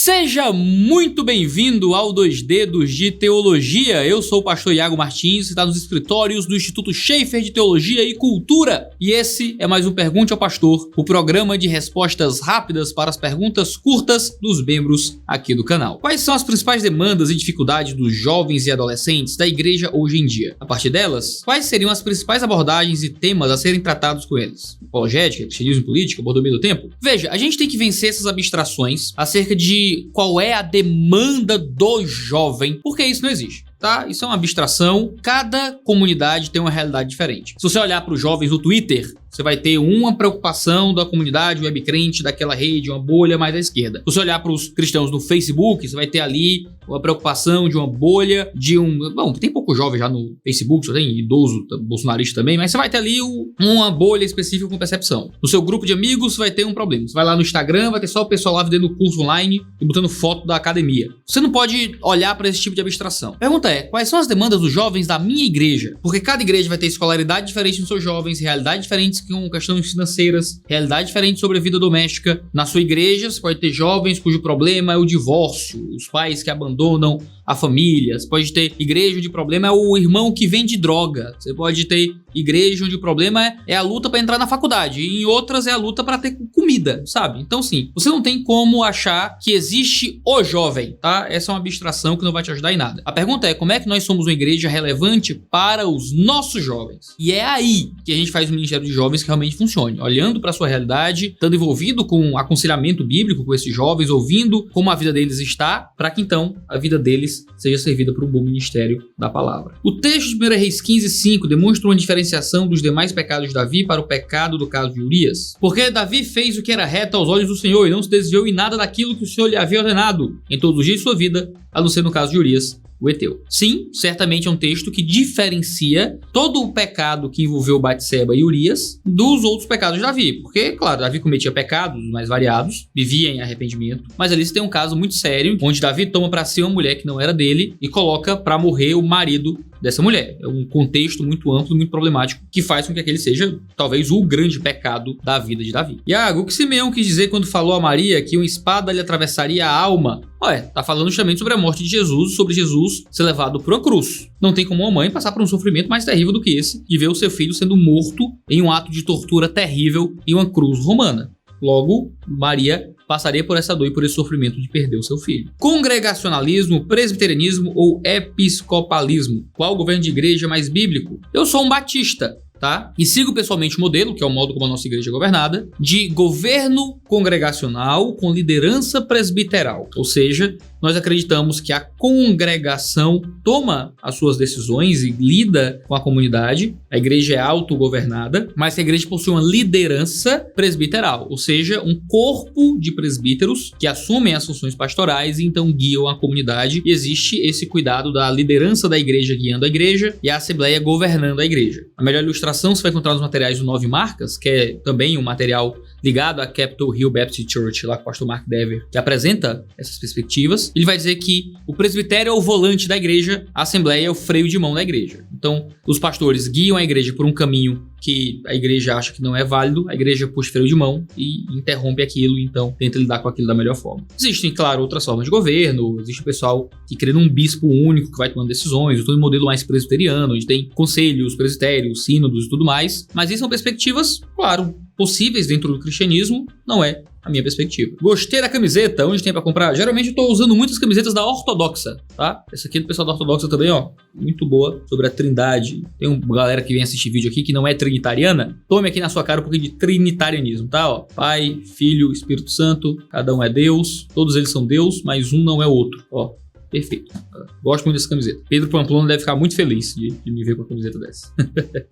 Seja muito bem-vindo ao 2 Dedos de Teologia. Eu sou o pastor Iago Martins, que está nos escritórios do Instituto Schaeffer de Teologia e Cultura. E esse é mais um Pergunte ao Pastor, o programa de respostas rápidas para as perguntas curtas dos membros aqui do canal. Quais são as principais demandas e dificuldades dos jovens e adolescentes da igreja hoje em dia? A partir delas, quais seriam as principais abordagens e temas a serem tratados com eles? Apologética, cristianismo, política, mordomia do tempo? Veja, a gente tem que vencer essas abstrações acerca de qual é a demanda do jovem, porque isso não existe. Tá? Isso é uma abstração, cada comunidade tem uma realidade diferente. Se você olhar para os jovens no Twitter, você vai ter uma preocupação da comunidade webcrente daquela rede, uma bolha mais à esquerda. Se você olhar para os cristãos no Facebook, você vai ter ali uma preocupação de uma bolha, Bom, tem pouco jovem já no Facebook, só tem idoso, bolsonarista também, mas você vai ter ali uma bolha específica com percepção. No seu grupo de amigos, você vai ter um problema. Você vai lá no Instagram, vai ter só o pessoal lá vendendo curso online e botando foto da academia. Você não pode olhar para esse tipo de abstração. Pergunta é, quais são as demandas dos jovens da minha igreja? Porque cada igreja vai ter escolaridade diferente nos seus jovens, realidade diferente com questões financeiras, realidade diferente sobre a vida doméstica. Na sua igreja, você pode ter jovens cujo problema é o divórcio, os pais que abandonam a família. Você pode ter igreja onde o problema é o irmão que vende droga. Você pode ter igreja onde o problema é a luta para entrar na faculdade. E em outras é a luta para ter comida, sabe? Então sim, você não tem como achar que existe o jovem, tá? Essa é uma abstração que não vai te ajudar em nada. A pergunta é, como é que nós somos uma igreja relevante para os nossos jovens? E é aí que a gente faz um ministério de jovens que realmente funcione. Olhando para a sua realidade, estando envolvido com aconselhamento bíblico com esses jovens, ouvindo como a vida deles está, para que então a vida deles seja servida por um bom ministério da palavra. O texto de 1 Reis 15:5 demonstra uma diferenciação dos demais pecados de Davi para o pecado do caso de Urias. Porque Davi fez o que era reto aos olhos do Senhor e não se desviou em nada daquilo que o Senhor lhe havia ordenado em todos os dias de sua vida, a não ser no caso de Urias, o heteu. Sim, certamente é um texto que diferencia todo o pecado que envolveu Batseba e Urias dos outros pecados de Davi. Porque, claro, Davi cometia pecados mais variados, vivia em arrependimento, mas ali você tem um caso muito sério, onde Davi toma para si uma mulher que não era dele e coloca para morrer o marido dessa mulher. É um contexto muito amplo, muito problemático, que faz com que aquele seja, talvez, o grande pecado da vida de Davi. Iago, o que Simeão quis dizer quando falou a Maria que uma espada lhe atravessaria a alma? Tá falando justamente sobre a morte de Jesus, sobre Jesus ser levado por uma cruz. Não tem como uma mãe passar por um sofrimento mais terrível do que esse, de ver o seu filho sendo morto em um ato de tortura terrível em uma cruz romana. Logo, Maria passaria por essa dor e por esse sofrimento de perder o seu filho. Congregacionalismo, presbiterianismo ou episcopalismo? Qual o governo de igreja mais bíblico? Eu sou um batista, tá? E sigo pessoalmente o modelo, que é o modo como a nossa igreja é governada, de governo congregacional com liderança presbiteral. Ou seja, nós acreditamos que a congregação toma as suas decisões e lida com a comunidade. A igreja é autogovernada, mas a igreja possui uma liderança presbiteral, ou seja, um corpo de presbíteros que assumem as funções pastorais e então guiam a comunidade. E existe esse cuidado da liderança da igreja guiando a igreja e a assembleia governando a igreja. A melhor ilustração você vai encontrar nos materiais do 9 Marcas, que é também um material ligado à Capitol Hill Baptist Church, lá com o pastor Mark Dever, que apresenta essas perspectivas. Ele vai dizer que o presbitério é o volante da igreja, a assembleia é o freio de mão da igreja. Então, os pastores guiam a igreja por um caminho que a igreja acha que não é válido, a igreja puxa freio de mão e interrompe aquilo, então tenta lidar com aquilo da melhor forma. Existem, claro, outras formas de governo, existe o pessoal que crê num bispo único que vai tomando decisões, eu estou em um modelo mais presbiteriano, onde tem conselhos, presbitérios, sínodos e tudo mais, mas isso são perspectivas, claro, possíveis dentro do cristianismo, não é a minha perspectiva. Gostei da camiseta, onde tem pra comprar? Geralmente eu tô usando muitas camisetas da Ortodoxa, tá? Essa aqui é do pessoal da Ortodoxa também, ó, muito boa, sobre a Trindade. Tem uma galera que vem assistir vídeo aqui que não é trinitariana, tome aqui na sua cara um pouquinho de trinitarianismo, tá? Ó, Pai, Filho, Espírito Santo, cada um é Deus, todos eles são Deus, mas um não é o outro, ó. Perfeito. Gosto muito dessa camiseta. Pedro Pamplona deve ficar muito feliz de me ver com a camiseta dessa.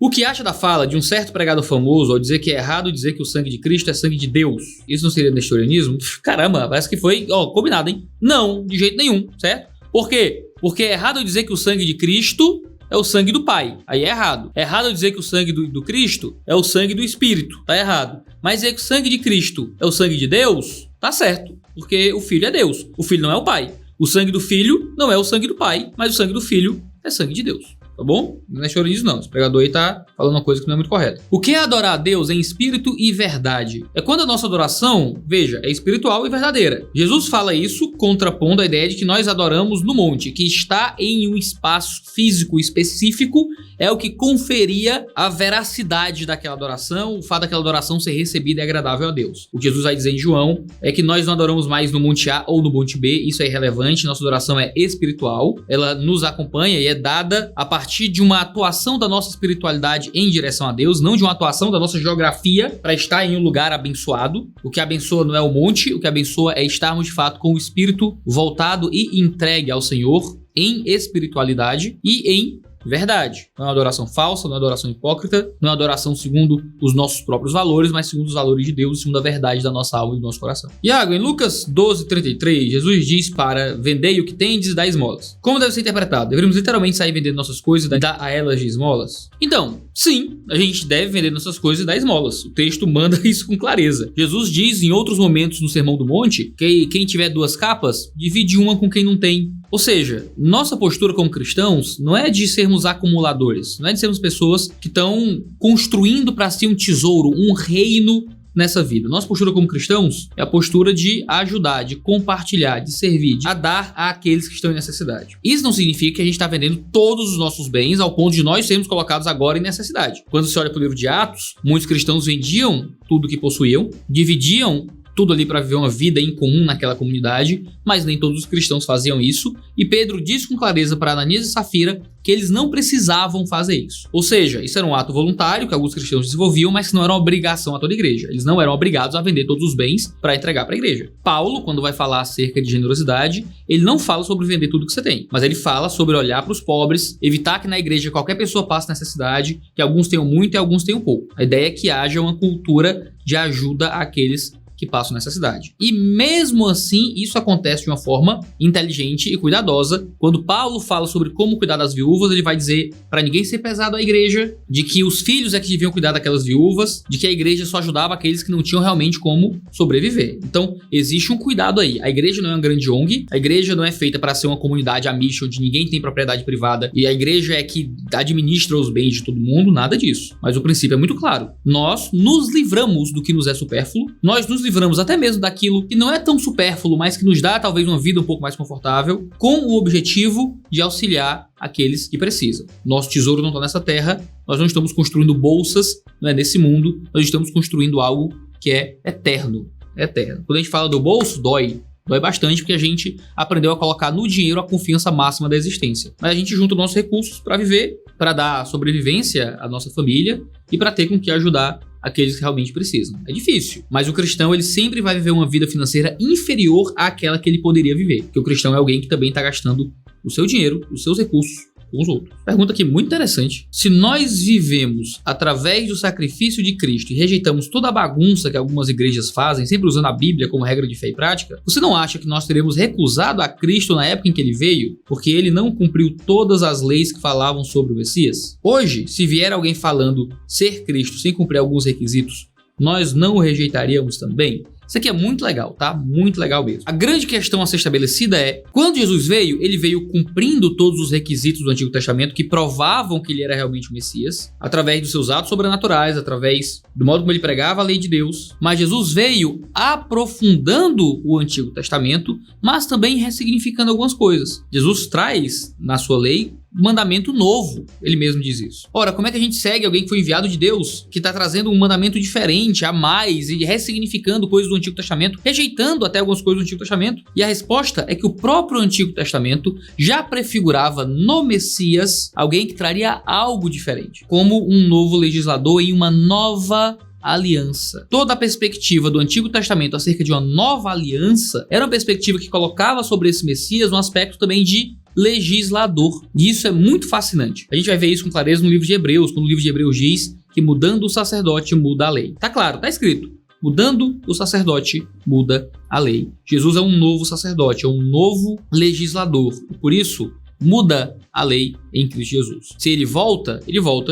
O que acha da fala de um certo pregador famoso ao dizer que é errado dizer que o sangue de Cristo é sangue de Deus? Isso não seria nestorianismo? Caramba, parece que foi, combinado, hein? Não, de jeito nenhum, certo? Por quê? Porque é errado dizer que o sangue de Cristo é o sangue do Pai. Aí é errado. É errado dizer que o sangue do Cristo é o sangue do Espírito. Tá errado. Mas dizer que o sangue de Cristo é o sangue de Deus, tá certo. Porque o Filho é Deus. O Filho não é o Pai. O sangue do Filho não é o sangue do Pai, mas o sangue do Filho é sangue de Deus. tá bom? Não é choro disso não, esse pregador aí tá falando uma coisa que não é muito correta. O que é adorar a Deus em espírito e verdade? É quando a nossa adoração, veja, é espiritual e verdadeira. Jesus fala isso contrapondo a ideia de que nós adoramos no monte, que está em um espaço físico específico, é o que conferia a veracidade daquela adoração, o fato daquela adoração ser recebida e agradável a Deus. O que Jesus vai dizer em João é que nós não adoramos mais no monte A ou no monte B, isso é irrelevante, nossa adoração é espiritual, ela nos acompanha e é dada a partir de uma atuação da nossa espiritualidade em direção a Deus, não de uma atuação da nossa geografia para estar em um lugar abençoado. O que abençoa não é o monte, o que abençoa é estarmos de fato com o espírito voltado e entregue ao Senhor em espiritualidade e em verdade. Não é uma adoração falsa, não é uma adoração hipócrita, não é uma adoração segundo os nossos próprios valores, mas segundo os valores de Deus, segundo a verdade da nossa alma e do nosso coração. Iago, em Lucas 12:33, Jesus diz para vendei o que tendes e dá esmolas. Como deve ser interpretado? Deveríamos literalmente sair vendendo nossas coisas e dar a elas de esmolas? Então, sim, a gente deve vender nossas coisas e dar esmolas. O texto manda isso com clareza. Jesus diz em outros momentos no Sermão do Monte que quem tiver 2 capas, divide uma com quem não tem. Ou seja, nossa postura como cristãos não é de sermos acumuladores, não é de sermos pessoas que estão construindo para si um tesouro, um reino nessa vida. Nossa postura como cristãos é a postura de ajudar, de compartilhar, de servir, de dar àqueles que estão em necessidade. Isso não significa que a gente está vendendo todos os nossos bens ao ponto de nós sermos colocados agora em necessidade. Quando você olha para o livro de Atos, muitos cristãos vendiam tudo que possuíam, dividiam tudo ali para viver uma vida em comum naquela comunidade, mas nem todos os cristãos faziam isso, e Pedro diz com clareza para Ananias e Safira que eles não precisavam fazer isso. Ou seja, isso era um ato voluntário que alguns cristãos desenvolviam, mas que não era uma obrigação a toda a igreja. Eles não eram obrigados a vender todos os bens para entregar para a igreja. Paulo, quando vai falar acerca de generosidade, ele não fala sobre vender tudo que você tem, mas ele fala sobre olhar para os pobres, evitar que na igreja qualquer pessoa passe necessidade, que alguns tenham muito e alguns tenham pouco. A ideia é que haja uma cultura de ajuda àqueles que passam necessidade. E mesmo assim, isso acontece de uma forma inteligente e cuidadosa. Quando Paulo fala sobre como cuidar das viúvas, ele vai dizer para ninguém ser pesado à igreja, de que os filhos é que deviam cuidar daquelas viúvas, de que a igreja só ajudava aqueles que não tinham realmente como sobreviver. Então, existe um cuidado aí. A igreja não é uma grande ONG, a igreja não é feita para ser uma comunidade amish, onde ninguém tem propriedade privada e a igreja é que administra os bens de todo mundo, nada disso. Mas o princípio é muito claro. Nós nos livramos do que nos é supérfluo, nós nos livramos até mesmo daquilo que não é tão supérfluo, mas que nos dá talvez uma vida um pouco mais confortável, com o objetivo de auxiliar aqueles que precisam. Nosso tesouro não está nessa terra, nós não estamos construindo bolsas, não é nesse mundo, nós estamos construindo algo que é eterno. É eterno. Quando a gente fala do bolso, dói bastante, porque a gente aprendeu a colocar no dinheiro a confiança máxima da existência. Mas a gente junta nossos recursos para viver, para dar sobrevivência à nossa família e para ter com que ajudar aqueles que realmente precisam. É difícil, mas o cristão ele sempre vai viver uma vida financeira inferior àquela que ele poderia viver, porque o cristão é alguém que também está gastando o seu dinheiro, os seus recursos com os outros. Pergunta aqui muito interessante. Se nós vivemos através do sacrifício de Cristo e rejeitamos toda a bagunça que algumas igrejas fazem, sempre usando a Bíblia como regra de fé e prática, você não acha que nós teremos recusado a Cristo na época em que ele veio, porque ele não cumpriu todas as leis que falavam sobre o Messias? Hoje, se vier alguém falando ser Cristo sem cumprir alguns requisitos, nós não o rejeitaríamos também? Isso aqui é muito legal, tá? Muito legal mesmo. A grande questão a ser estabelecida é, quando Jesus veio, ele veio cumprindo todos os requisitos do Antigo Testamento que provavam que ele era realmente o Messias, através dos seus atos sobrenaturais, através do modo como ele pregava a lei de Deus. Mas Jesus veio aprofundando o Antigo Testamento, mas também ressignificando algumas coisas. Jesus traz, na sua lei, mandamento novo, ele mesmo diz isso. Ora, como é que a gente segue alguém que foi enviado de Deus, que está trazendo um mandamento diferente, a mais, e ressignificando coisas do Antigo Testamento, rejeitando até algumas coisas do Antigo Testamento? E a resposta é que o próprio Antigo Testamento já prefigurava no Messias alguém que traria algo diferente, como um novo legislador em uma nova aliança. Toda a perspectiva do Antigo Testamento acerca de uma nova aliança era uma perspectiva que colocava sobre esse Messias um aspecto também de legislador. E isso é muito fascinante. A gente vai ver isso com clareza no livro de Hebreus, quando o livro de Hebreus diz que mudando o sacerdote muda a lei. Tá claro, tá escrito. Mudando o sacerdote muda a lei. Jesus é um novo sacerdote, é um novo legislador. Por isso, muda a lei em Cristo Jesus. Se ele volta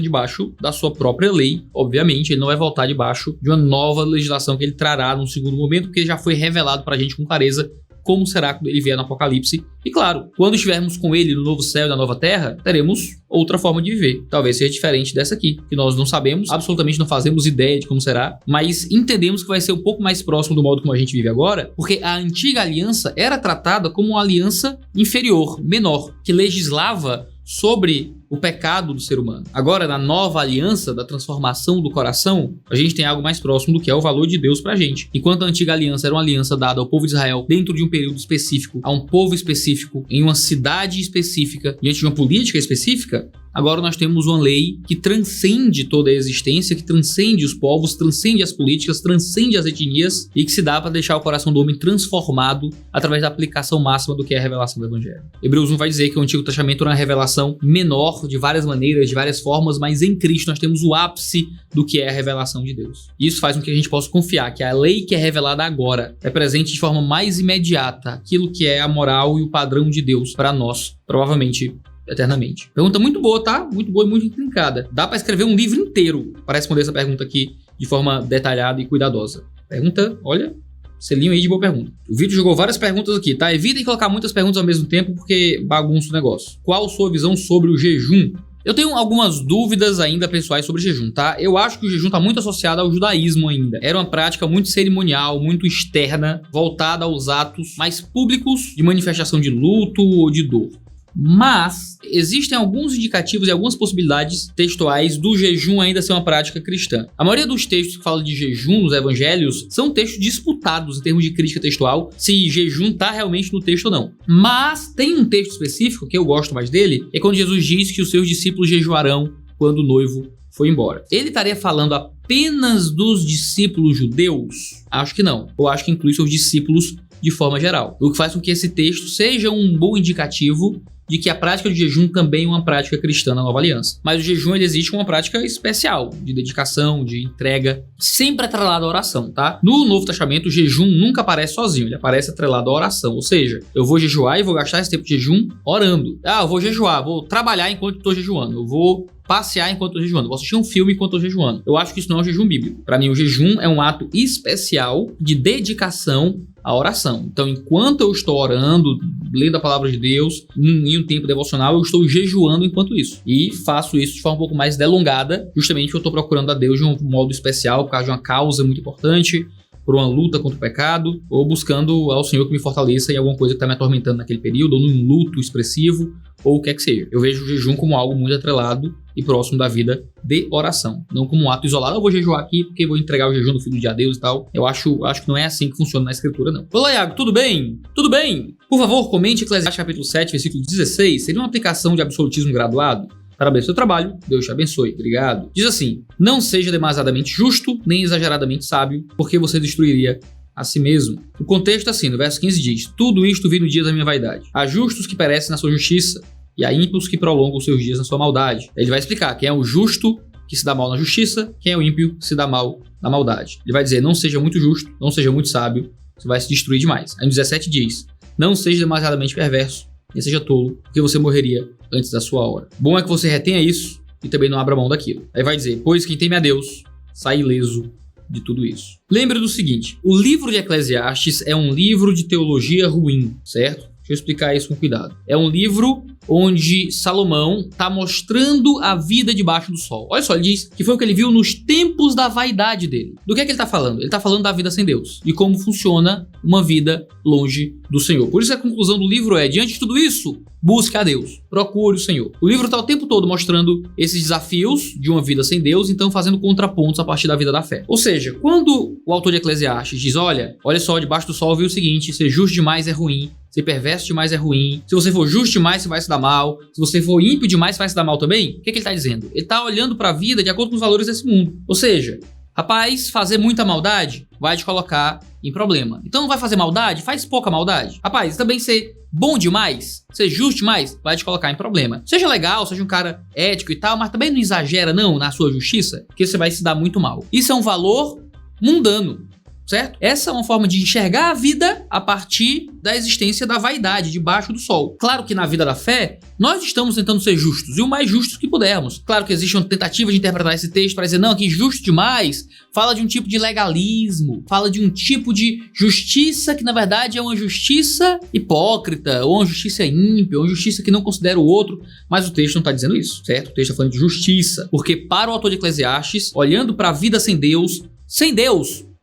debaixo da sua própria lei. Obviamente, ele não vai voltar debaixo de uma nova legislação que ele trará num segundo momento, porque já foi revelado para a gente com clareza como será quando ele vier no Apocalipse. E claro, quando estivermos com ele no novo céu e na nova terra, teremos outra forma de viver. Talvez seja diferente dessa aqui, que nós não sabemos, absolutamente não fazemos ideia de como será, mas entendemos que vai ser um pouco mais próximo do modo como a gente vive agora, porque a antiga aliança era tratada como uma aliança inferior, menor, que legislava sobre o pecado do ser humano. Agora, na nova aliança da transformação do coração, a gente tem algo mais próximo do que é o valor de Deus pra gente. Enquanto a antiga aliança era uma aliança dada ao povo de Israel dentro de um período específico, a um povo específico, em uma cidade específica, diante de uma política específica, agora nós temos uma lei que transcende toda a existência, que transcende os povos, transcende as políticas, transcende as etnias e que se dá para deixar o coração do homem transformado através da aplicação máxima do que é a revelação do Evangelho. Hebreus 1 vai dizer que o Antigo Testamento era uma revelação menor, de várias maneiras, de várias formas, mas em Cristo nós temos o ápice do que é a revelação de Deus. Isso faz com que a gente possa confiar que a lei que é revelada agora é presente de forma mais imediata aquilo que é a moral e o padrão de Deus para nós, provavelmente eternamente. Pergunta muito boa, tá? Muito boa e muito intrincada. Dá para escrever um livro inteiro para responder essa pergunta aqui de forma detalhada e cuidadosa. Pergunta, olha, selinho aí de boa pergunta. O vídeo jogou várias perguntas aqui, tá? Evitem colocar muitas perguntas ao mesmo tempo porque bagunça o negócio. Qual sua visão sobre o jejum? Eu tenho algumas dúvidas ainda pessoais sobre jejum, tá? Eu acho que o jejum está muito associado ao judaísmo ainda. Era uma prática muito cerimonial, muito externa, voltada aos atos mais públicos de manifestação de luto ou de dor. Mas existem alguns indicativos e algumas possibilidades textuais do jejum ainda ser uma prática cristã. A maioria dos textos que falam de jejum nos evangelhos são textos disputados em termos de crítica textual, se jejum está realmente no texto ou não. Mas tem um texto específico que eu gosto mais dele, é quando Jesus diz que os seus discípulos jejuarão quando o noivo foi embora. Ele estaria falando apenas dos discípulos judeus? Acho que não. Eu acho que inclui seus discípulos de forma geral. O que faz com que esse texto seja um bom indicativo de que a prática de jejum também é uma prática cristã na Nova Aliança. Mas o jejum, ele existe como uma prática especial, de dedicação, de entrega, sempre atrelado à oração, tá? No Novo Testamento, o jejum nunca aparece sozinho, ele aparece atrelado à oração. Ou seja, eu vou jejuar e vou gastar esse tempo de jejum orando. Eu vou jejuar, vou trabalhar enquanto estou jejuando, eu vou passear enquanto estou jejuando, vou assistir um filme enquanto estou jejuando. Eu acho que isso não é um jejum bíblico. Para mim, o jejum é um ato especial de dedicação à oração. Então, enquanto eu estou orando, lendo a palavra de Deus, em um tempo devocional, eu estou jejuando enquanto isso. E faço isso de forma um pouco mais delongada, justamente porque eu estou procurando a Deus de um modo especial, por causa de uma causa muito importante, por uma luta contra o pecado, ou buscando ao Senhor que me fortaleça em alguma coisa que está me atormentando naquele período, ou num luto expressivo, ou o que é que seja. Eu vejo o jejum como algo muito atrelado e próximo da vida de oração, não como um ato isolado. Eu vou jejuar aqui porque vou entregar o jejum no fim do dia a Deus e tal. Eu acho que não é assim que funciona na escritura, não. Olá, Iago, tudo bem? Tudo bem? Por favor, comente Eclesiastes capítulo 7, versículo 16. Seria uma aplicação de absolutismo graduado? Parabéns pelo seu trabalho, Deus te abençoe, obrigado. Diz assim: não seja demasiadamente justo, nem exageradamente sábio, porque você destruiria a si mesmo. O contexto é assim, no verso 15 diz: tudo isto vi no dia da minha vaidade. Há justos que perecem na sua justiça, e há ímpios que prolongam os seus dias na sua maldade. Ele vai explicar quem é o justo que se dá mal na justiça, quem é o ímpio que se dá mal na maldade. Ele vai dizer: não seja muito justo, não seja muito sábio, você vai se destruir demais. Aí no 17 diz: não seja demasiadamente perverso, nem seja tolo, porque você morreria antes da sua hora. Bom é que você retenha isso e também não abra mão daquilo. Aí vai dizer: pois quem teme a Deus sai ileso de tudo isso. Lembre do seguinte: o livro de Eclesiastes é um livro de teologia ruim, certo? Deixa eu explicar isso com cuidado. É um livro onde Salomão está mostrando a vida debaixo do sol. Olha só, ele diz que foi o que ele viu nos tempos da vaidade dele. Do que é que ele está falando? Ele está falando da vida sem Deus e como funciona uma vida longe do Senhor. Por isso a conclusão do livro é: diante de tudo isso, busque a Deus, procure o Senhor. O livro está o tempo todo mostrando esses desafios de uma vida sem Deus, então fazendo contrapontos a partir da vida da fé. Ou seja, quando o autor de Eclesiastes diz: olha só, debaixo do sol viu o seguinte, ser justo demais é ruim, ser perverso demais é ruim, se você for justo demais você vai se dar mal, se você for ímpio demais você vai se dar mal também. O que ele está dizendo? Ele está olhando para a vida de acordo com os valores desse mundo. Ou seja, rapaz, fazer muita maldade vai te colocar em problema. Então não vai fazer maldade? Faz pouca maldade. Rapaz, também ser bom demais, ser justo demais, vai te colocar em problema. Seja legal, seja um cara ético e tal, mas também não exagera não na sua justiça, porque você vai se dar muito mal. Isso é um valor mundano. certo? Essa é uma forma de enxergar a vida a partir da existência da vaidade, debaixo do sol. Claro que na vida da fé, nós estamos tentando ser justos, e o mais justos que pudermos. Claro que existe uma tentativa de interpretar esse texto para dizer, não, que justo demais, fala de um tipo de legalismo, fala de um tipo de justiça que na verdade é uma justiça hipócrita, ou uma justiça ímpia, ou uma justiça que não considera o outro, mas o texto não está dizendo isso, certo? O texto está falando de justiça, porque para o autor de Eclesiastes, olhando para a vida sem Deus,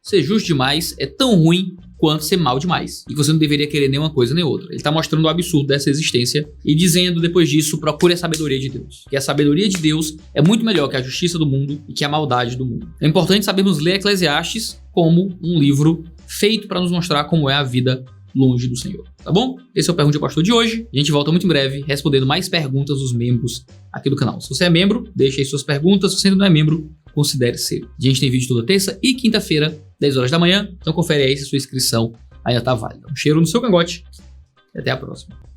ser justo demais é tão ruim quanto ser mal demais. E você não deveria querer nem uma coisa nem outra. Ele está mostrando o absurdo dessa existência e dizendo depois disso, procure a sabedoria de Deus. Que a sabedoria de Deus é muito melhor que a justiça do mundo e que a maldade do mundo. É importante sabermos ler Eclesiastes como um livro feito para nos mostrar como é a vida longe do Senhor. Tá bom? Esse é o Pergunte ao Pastor de hoje. A gente volta muito em breve respondendo mais perguntas dos membros aqui do canal. Se você é membro, deixe aí suas perguntas. Se você ainda não é membro, considere ser. A gente tem vídeo toda terça e quinta-feira, 10 horas da manhã. Então confere aí se a sua inscrição ainda tá válida. Um cheiro no seu cangote e até a próxima.